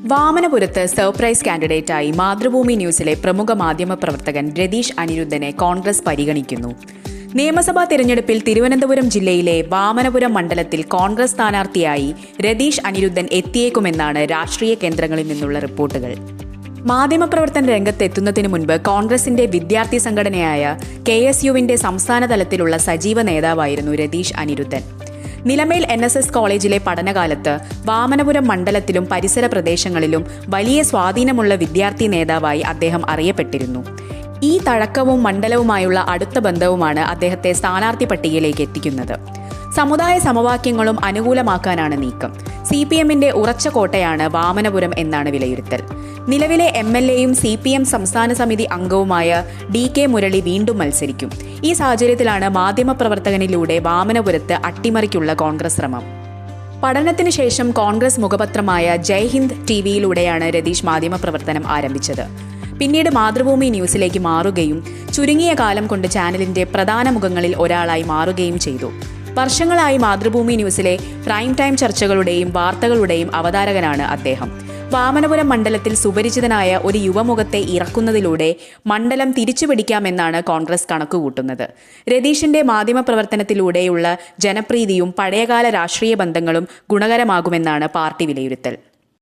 വാമനപുരത്ത് surprise കാൻഡിഡേറ്റായി Mathrubhumi ന്യൂസിലെ പ്രമുഖ മാധ്യമപ്രവർത്തകൻ രതീഷ് അനിരുദ്ധനെ കോൺഗ്രസ് പരിഗണിക്കുന്നു. നിയമസഭാ തിരഞ്ഞെടുപ്പിൽ തിരുവനന്തപുരം ജില്ലയിലെ വാമനപുരം മണ്ഡലത്തിൽ കോൺഗ്രസ് സ്ഥാനാർത്ഥിയായി രതീഷ് അനിരുദ്ധൻ എത്തിയേക്കുമെന്നാണ് രാഷ്ട്രീയ കേന്ദ്രങ്ങളിൽ നിന്നുള്ള റിപ്പോർട്ടുകൾ. മാധ്യമപ്രവർത്തന രംഗത്തെത്തുന്നതിനു മുൻപ് കോൺഗ്രസിന്റെ വിദ്യാർത്ഥി സംഘടനയായ KSUവിന്റെ സംസ്ഥാന തലത്തിലുള്ള സജീവ നേതാവായിരുന്നു രതീഷ് അനിരുദ്ധൻ. നിലമേൽ NSS കോളേജിലെ പഠനകാലത്ത് വാമനപുരം മണ്ഡലത്തിലും പരിസര പ്രദേശങ്ങളിലും വലിയ സ്വാധീനമുള്ള വിദ്യാർത്ഥി നേതാവായി അദ്ദേഹം അറിയപ്പെട്ടിരുന്നു. ഈ തഴക്കവും മണ്ഡലവുമായുള്ള അടുത്ത ബന്ധവുമാണ് അദ്ദേഹത്തെ സ്ഥാനാർത്ഥി പട്ടികയിലേക്ക് എത്തിക്കുന്നത്. സമുദായ സമവാക്യങ്ങളും അനുകൂലമാക്കാനാണ് നീക്കം. CPMന്റെ ഉറച്ച കോട്ടയാണ് വാമനപുരം എന്നാണ് വിലയിരുത്തൽ. നിലവിലെ MLAയും CPM സംസ്ഥാന സമിതി അംഗവുമായ DK മുരളി വീണ്ടും മത്സരിക്കും. ഈ സാഹചര്യത്തിലാണ് മാധ്യമപ്രവർത്തകനിലൂടെ വാമനപുരത്ത് അട്ടിമറിക്കുള്ള കോൺഗ്രസ് ശ്രമം. പഠനത്തിന് ശേഷം കോൺഗ്രസ് മുഖപത്രമായ ജയ് ഹിന്ദ് TVയിലൂടെയാണ് രതീഷ് മാധ്യമപ്രവർത്തനം ആരംഭിച്ചത്. പിന്നീട് മാതൃഭൂമി ന്യൂസിലേക്ക് മാറുകയും ചുരുങ്ങിയ കാലം കൊണ്ട് ചാനലിന്റെ പ്രധാന മുഖങ്ങളിൽ ഒരാളായി മാറുകയും ചെയ്തു. വർഷങ്ങളായി മാതൃഭൂമി ന്യൂസിലെ പ്രൈം ടൈം ചർച്ചകളുടെയും വാർത്തകളുടെയും അവതാരകനാണ് അദ്ദേഹം. വാമനപുരം മണ്ഡലത്തിൽ സുപരിചിതനായ ഒരു യുവമുഖത്തെ ഇറക്കുന്നതിലൂടെ മണ്ഡലം തിരിച്ചുപിടിക്കാമെന്നാണ് കോൺഗ്രസ് കണക്കുകൂട്ടുന്നത്. രതീഷിന്റെ മാധ്യമപ്രവർത്തനത്തിലൂടെയുള്ള ജനപ്രീതിയും പഴയകാല രാഷ്ട്രീയ ബന്ധങ്ങളും ഗുണകരമാകുമെന്നാണ് പാർട്ടി വിലയിരുത്തൽ.